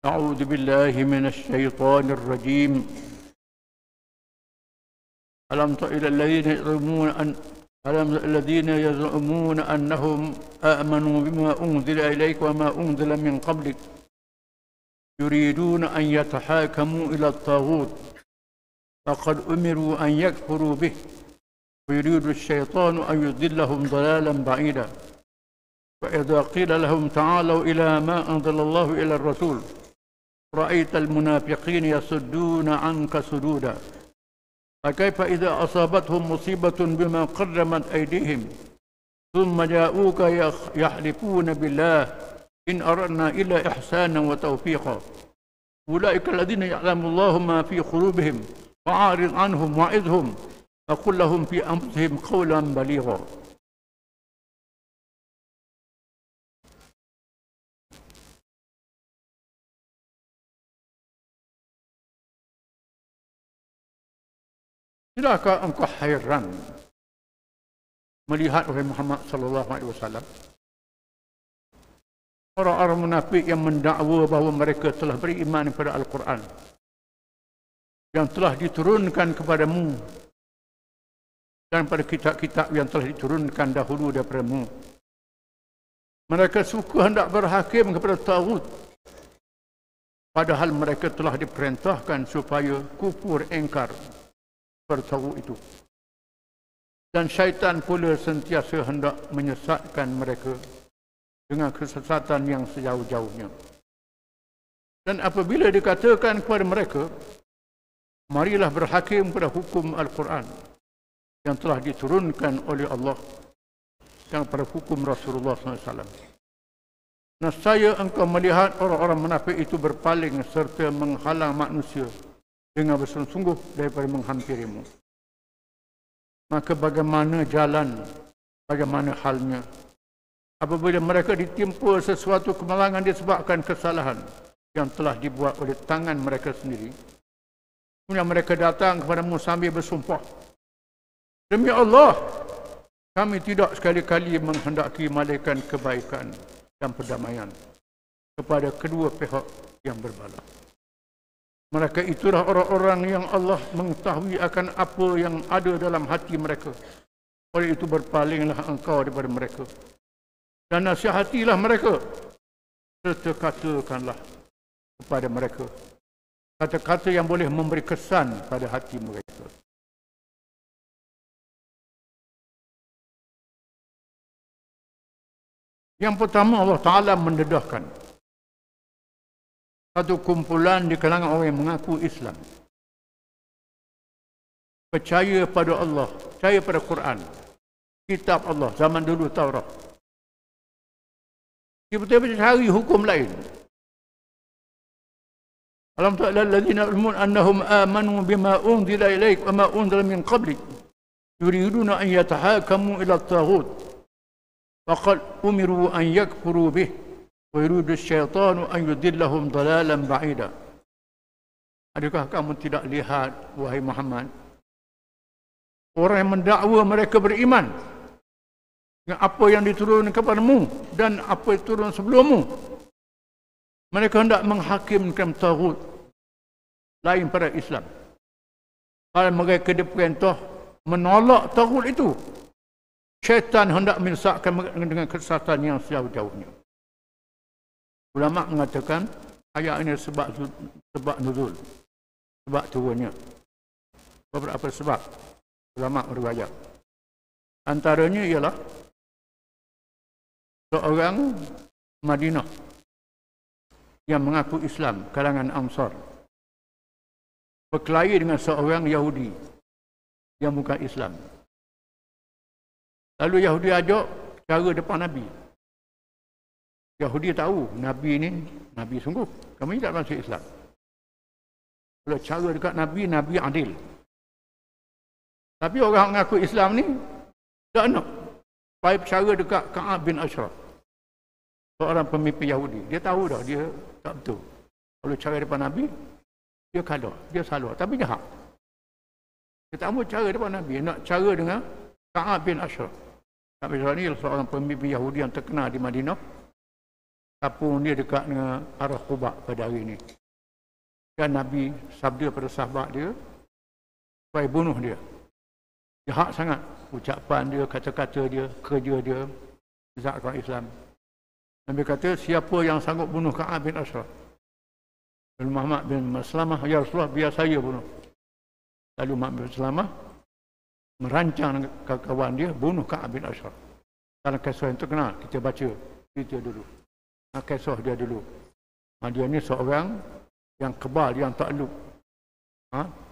أعوذ بالله من الشيطان الرجيم. ألم تر إلى الذين يزعمون أنهم آمنوا بما أنزل إليك وما أنزل من قبلك يريدون أن يتحاكموا إلى الطاغوت فقد أمروا أن يكفروا به ويريد الشيطان أن يضلهم ضلالا بعيدا وإذا قيل لهم تعالوا إلى ما أنزل الله إلى الرسول رأيت المنافقين يصدون عنك صدودا فكيف إذا أصابتهم مصيبة بما قدمت أيديهم ثم جاءوك يحلفون بالله إن أردنا إلا إحسانا وتوفيقا أولئك الذين يعلم الله ما في قلوبهم فأعرض عنهم وعظهم وقل لهم في أنفسهم قولا بليغا. Tidakkah engkau hairan melihat wahai Muhammad sallallahu alaihi wasallam orang-orang munafik yang mendakwa bahawa mereka telah beriman kepada Al-Quran yang telah diturunkan kepadamu dan pada kitab-kitab yang telah diturunkan dahulu daripadamu. Mereka suka hendak berhakim kepada taghut padahal mereka telah diperintahkan supaya kufur engkar taghut itu. Dan syaitan pula sentiasa hendak menyesatkan mereka dengan kesesatan yang sejauh-jauhnya. Dan apabila dikatakan kepada mereka, marilah berhakim pada hukum Al-Quran yang telah diturunkan oleh Allah dan pada hukum Rasulullah SAW. Nescaya engkau melihat orang-orang munafik itu berpaling serta menghalang manusia dengan bersungguh-sungguh daripada menghampirimu. Maka bagaimana jalan, bagaimana halnya apabila mereka ditimpa sesuatu kemalangan disebabkan kesalahan yang telah dibuat oleh tangan mereka sendiri. Kemudian mereka datang kepadamu sambil bersumpah, demi Allah, kami tidak sekali-kali menghendaki malaikat kebaikan dan perdamaian kepada kedua pihak yang berbala. Mereka itulah orang-orang yang Allah mengetahui akan apa yang ada dalam hati mereka. Oleh itu berpalinglah engkau daripada mereka dan nasihatilah mereka serta katakanlah kepada mereka kata-kata yang boleh memberi kesan pada hati mereka. Yang pertama, Allah Ta'ala mendedahkan satu kumpulan di kalangan orang yang mengaku Islam, percaya pada Allah, percaya pada Quran, kitab Allah zaman dulu Taurat. Tiba-tiba cari hukum lain. Alam tara allazina ya'lamun annahum amanu bima unzila ilaik wa ma unzila min qablik yuriduna an yatahakamu ila at-taghut faqad umiru an yakfuru bih wa yuridu asy-syaitanu an yudillahum dalalan ba'ida. Adakah kamu tidak lihat wahai Muhammad orang yang mendakwa mereka beriman dengan apa yang diturunkan kepadamu dan apa yang turun sebelummu? Mereka hendak menghakimkan taghut lain pada Islam. Kalau mereka diperintah menolak taghut itu, syaitan hendak menyesatkan dengan kesesatan yang sejauh-jauhnya. Ulama mengatakan ayat ini sebab nuzul, sebab turunnya. Beberapa sebab ulama berwayat. Antaranya ialah seorang Madinah yang mengaku Islam kalangan Ansar berkelahi dengan seorang Yahudi yang bukan Islam. Lalu Yahudi ajak cara depan Nabi. Yahudi tahu Nabi ini Nabi sungguh, kami tidak masuk Islam. Kalau cara dekat Nabi, Nabi adil. Tapi orang mengaku Islam ni tak nak. Baik cara dekat Ka'ab bin Ashraf, seorang pemimpin Yahudi. Dia tahu dah dia tak betul. Kalau cara depan Nabi, dia kalah, dia salah, tapi jahat. Dia tak mahu cara depan Nabi, nak cara dengan Ka'ab bin Ashraf. Ka'ab bin Ashraf ni seorang pemimpin Yahudi yang terkenal di Madinah. kapung dia dekat dengan arah Quba pada hari ini. Dan Nabi sabda pada sahabat dia supaya bunuh dia. Jahat sangat ucapan dia, kata-kata dia, kerja dia, zat orang Islam. Nabi kata, siapa yang sanggup bunuh Ka'ab bin Ashraf? Lalu Muhammad bin Maslamah, ya Rasulullah, biar saya bunuh. Lalu Muhammad bin Maslamah merancang kawan dia bunuh Ka'ab bin Ashraf. Dalam kisah yang terkenal, kita baca cerita dulu. Kisah dia dulu. Dia ni seorang yang kebal, yang takluk.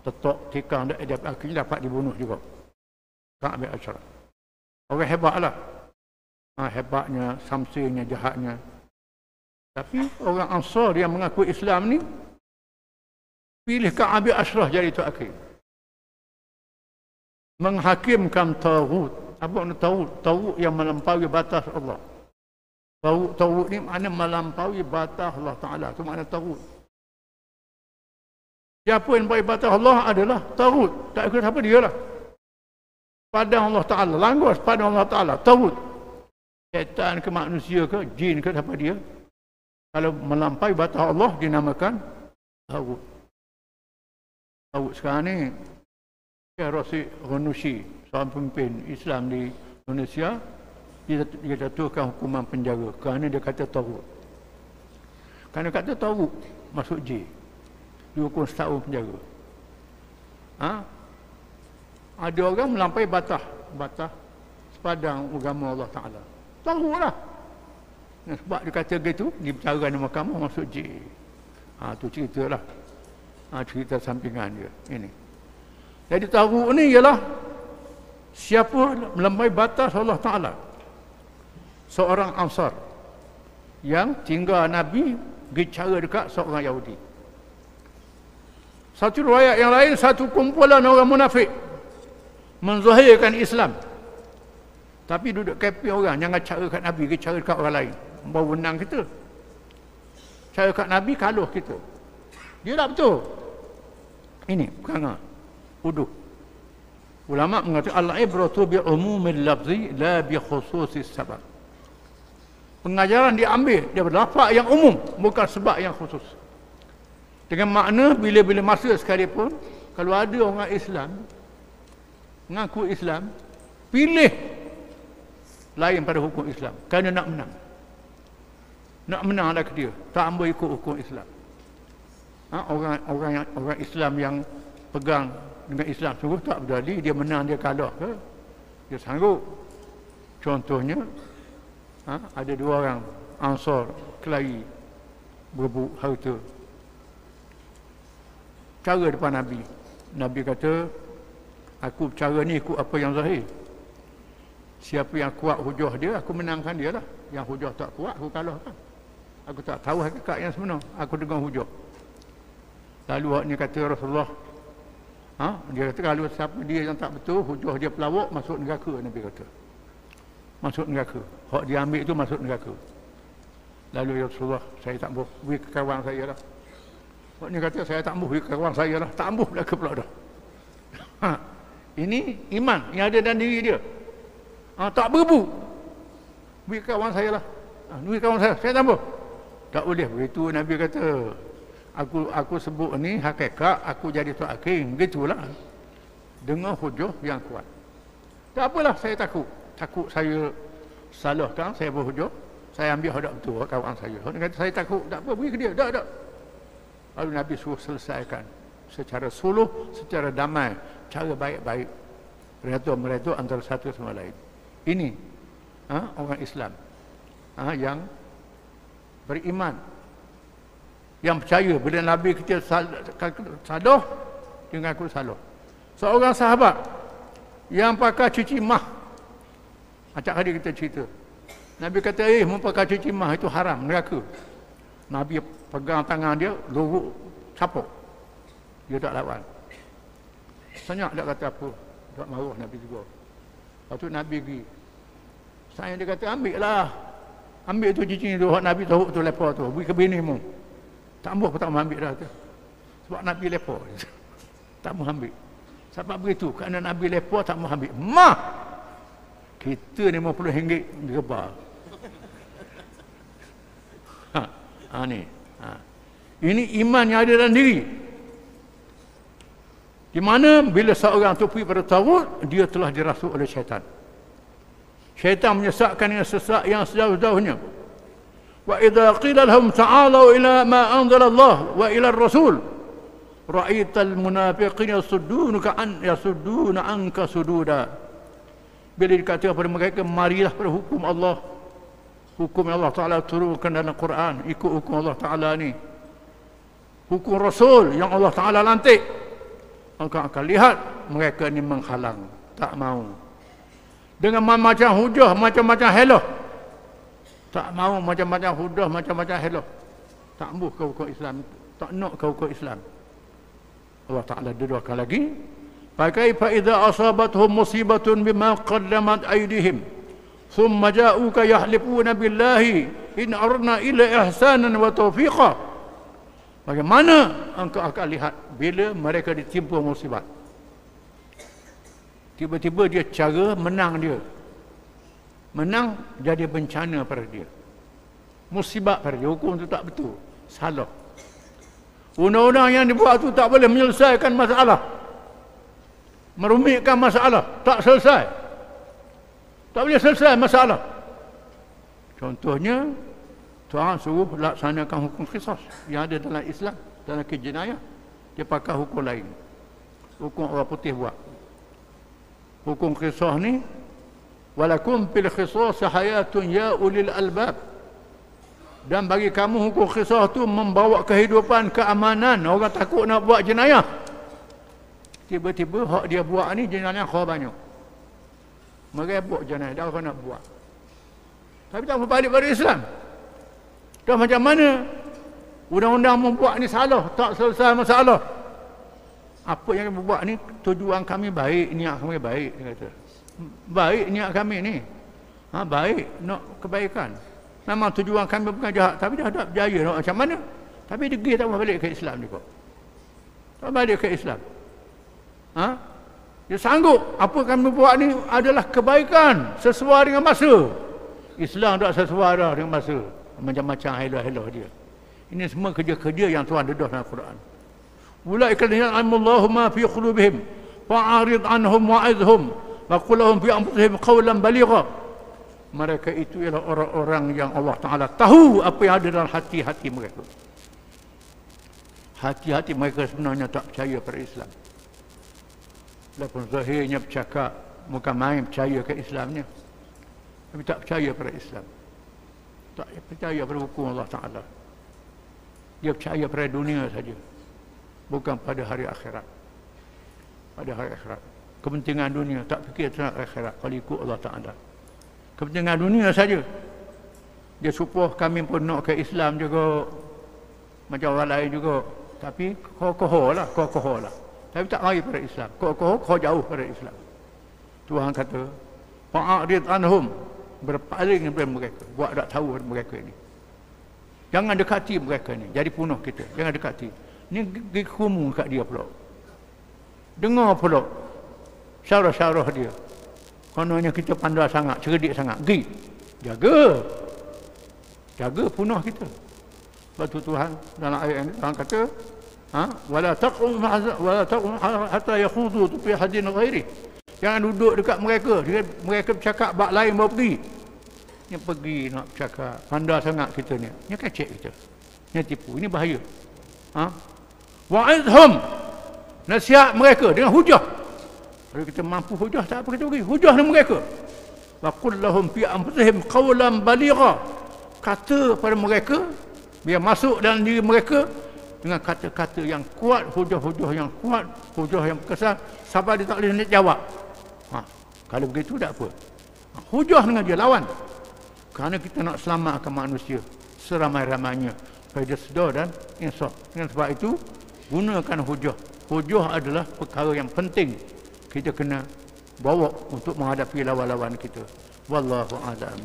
Tetok, tikang, akhirnya dapat dibunuh juga. Ka'ab bin Ashraf. Orang hebatlah. Hebatnya, samsirnya, jahatnya. Tapi orang Ansar yang mengaku Islam ni pilih Ka'ab bin Ashraf jadi Tok Akhir. Menghakimkan taghut. Apa makna taghut? Taghut yang melampaui batas Allah. Taghut ni makna melampaui batas Allah Ta'ala. Itu makna taghut. Siapa yang melampaui batas Allah adalah taghut. Tak kira siapa dia lah. Padang Allah Ta'ala. Langgar padang Allah Ta'ala. Taghut. Syaitan ke manusia ke, jin ke, siapa dia? Kalau melampaui batas Allah, dinamakan taghut. Taghut sekarang ni, Rasid Ghanushi, seorang pemimpin Islam di Indonesia, dia jatuhkan hukuman penjara kerana dia kata taghut. Kerana kata taghut, masuk J. Dihukum setahun penjara. Ada orang melampaui batas sepadang agama Allah Ta'ala. Taghut lah. Sebab dia kata gitu, dibercara di mahkamah, masuk J. Tu cerita lah. Cerita sampingan dia. Ini. Jadi taghut ni ialah siapa melampaui batas Allah Ta'ala. Seorang Ansar yang tinggal Nabi bicara dekat seorang Yahudi. Satu riwayat yang lain, satu kumpulan orang munafik menzahirkan Islam. Tapi duduk kapi orang, jangan cara kat Nabi, cara dekat orang lain. Baru menang kita. Cara kat Nabi, kaluh kita. Dia tak betul. Ini, perangai. Uduk. Ulama mengatakan al-ibratu bi umumil lafzi la bi khususis sabab. Pengajaran diambil daripada lafaz yang umum, bukan sebab yang khusus. Dengan makna bila-bila masa sekalipun, kalau ada orang Islam mengaku Islam, pilih lain pada hukum Islam kerana nak menang. Nak menang lah ke dia, tak ambil ikut hukum Islam. Orang Islam yang pegang dengan Islam sungguh tak berdali, dia menang dia kalah ke? Dia sanggup. Contohnya ada dua orang Ansar kelahi berebut harta. Cara depan Nabi. Nabi kata, aku cara ni ikut apa yang zahir. Siapa yang kuat hujah dia, aku menangkan dia lah. Yang hujah tak kuat, aku kalahkan. Aku tak tahu hakikat yang sebenar. Aku dengar hujah. Lalu waknya kata Rasulullah, dia kata kalau siapa dia yang tak betul, hujah dia pelawak, masuk neraka. Nabi kata. Masuk neraka. Hak dia ambil tu masuk neraka. Lalu ya Rasulullah, saya tak boleh beri ke kawan saya lah. Waknya kata, saya tak boleh beri ke kawan saya lah. Tak boleh belaka pula dah. Ini iman yang ada dalam diri dia. Tak berbu. Beri kawan saya lah. Beri kawan saya tak boleh. Tak boleh. Begitu Nabi kata, aku sebut ni hakikat, aku jadi Tok Akhir. Begitulah. Dengan hujah yang kuat. Tak apalah, saya takut. Takut saya salahkan, saya berhujah. Saya ambil hadap betul kawan saya. Dia kata, saya takut. Tak apa, beri ke dia. Tak. Lalu Nabi suruh selesaikan. Secara suluh, secara damai. Cara baik-baik. Meretu antara satu sama lain. Ini orang Islam yang beriman, yang percaya bila Nabi kita salah, dengan aku salah. Seorang sahabat yang pakai cuci mah, acak hari kita cerita, Nabi kata, pakai cuci mah itu haram, neraka. Nabi pegang tangan dia, luruk capuk, dia tak lawan. Senyap tak kata apa, tak marah Nabi juga. Lepas tu Nabi pergi. Saya dia kata, ambil tu cincin tu, Nabi tahu tu lepas tu, beri ke bini mu. Tak mahu, tak mahu ambil dah tu. Sebab Nabi lepas. Tak mahu ambil. Sebab begitu, kerana Nabi lepas tak mahu ambil. Kita RM50 digebar. Ni. Ini iman yang ada dalam diri. Di mana bila seorang tu pergi pada tagut, dia telah dirasuk oleh syaitan. Syaitan menyesatkan dengan sesat yang sejauh-jauhnya. Wa idza qila lahum ta'alu ila ma anzala Allah wa ila ar-rasul ra'aital munafiqina yasudduna anka sududa. Bila dikatakan kepada mereka, marilah pada hukum Allah. Hukum yang Allah Ta'ala turunkan dalam Quran, ikut hukum Allah Ta'ala ni. Hukum Rasul yang Allah Ta'ala lantik. Maka akan lihat mereka ni menghalang, tak mau. Dengan macam hujah, macam-macam helah. Tak mau macam-macam hujah, macam-macam helah. Tak mahu kau hukum Islam, tak nak kau hukum Islam. Allah Ta'ala deduakan lagi. Fakaifa idza asabatuhum musibatun bima qaddamat aydihim thumma ja'uka yahlifuna billahi in aradna illa ihsanan wa tawfiqa. Bagaimana engkau akan lihat bila mereka ditimpa musibah? Tiba-tiba dia cara menang dia. Menang jadi bencana pada dia. Musibah pada dia. Hukum itu tak betul. Salah. Undang-undang yang dibuat itu tak boleh menyelesaikan masalah. Merumitkan masalah. Tak selesai. Tak boleh selesai masalah. Contohnya, Tuhan suruh laksanakan hukum qisas yang ada dalam Islam, dalam kejenayah. Dia pakai hukum lain. Hukum orang putih buat. Hukum qisas ni, walakum fil qisas hayatun ya ulil albab. Dan bagi kamu hukum qisas tu membawa kehidupan, keamanan. Orang takut nak buat jenayah. Tiba-tiba hak dia buat ni jenayah kau banyak. Merebut jenayah, dah orang nak buat. Tapi tak berbalik pada Islam. Dah macam mana undang-undang membuat ni salah, tak selesai masalah. Apa yang kami buat ni, tujuan kami baik, niat kami baik, dia kata. Baik niat kami ni. Baik, nak kebaikan. Memang tujuan kami bukan jahat, tapi dah tak berjaya nak macam mana. Tapi dia tak balik ke Islam juga. Tak balik ke Islam. Dia sanggup apa kami buat ni adalah kebaikan sesuai dengan masa. Islam tak sesuai dah dengan masa. Macam-macam helah-helah dia. Ini semua kerja-kerja yang Tuhan dedah dalam Quran. Ulaika ya'lamu ma fi qulubihim fa'arid anhum wa'idhum wa qul lahum fi anfusihim qawlan baligha. Mereka itu ialah orang-orang yang Allah Ta'ala tahu apa yang ada dalam hati-hati mereka. Hati-hati mereka sebenarnya tak percaya pada Islam. Walaupun zahirnya bercakap bukan main percaya ke Islamnya, tapi tak percaya pada Islam. Tak percaya pada hukum Allah Ta'ala. Dia percaya pada dunia saja, bukan pada hari akhirat. Pada hari akhirat, kepentingan dunia, tak fikir tentang akhirat. Kalau ikut Allah Ta'ala, kepentingan dunia saja. Dia supaya kami pun nak ke Islam juga, macam orang lain juga. Tapi kokoh lah. Tapi tak mari pada Islam. Kokoh jauh pada Islam. Tuhan kata, fa'arid anhum, berpaling daripada mereka, buat tak tahu mereka ni. Jangan dekati mereka ni, jadi punuh kita. Jangan dekati. Ni pergi kumu kat dia pula. Dengar pula syarah-syarah dia. Kononnya kita pandai sangat, cerdik sangat. Pergi jaga punuh kita. Sebab tu Tuhan dalam ayat ini Tuhan kata, wala taqum hatta yakhudu fi hadin ghairi. Jangan duduk dekat mereka. Mereka bercakap bab lain baru pergi. Ni pergi nak bercakap. Pandai sangat kita ni. Ni kecek kita. Ni tipu. Ini bahaya. Wa'idhum. Nasihat mereka dengan hujah. Kalau kita mampu hujah, tak apa kita pergi. Hujah dengan mereka. Wa qul lahum fi anfusihim qawlan baligha. Kata pada mereka, biar masuk dalam diri mereka dengan kata-kata yang kuat, hujah-hujah yang kuat, hujah yang berkesan, sampai dia tak boleh nak jawab. Kalau begitu tak apa. Hujah dengan dia, lawan. Kerana kita nak selamatkan manusia seramai-ramainya supaya dia sedar dan insaf. Dengan sebab itu, gunakan hujah. Hujah adalah perkara yang penting kita kena bawa untuk menghadapi lawan-lawan kita. Wallahu a'lam.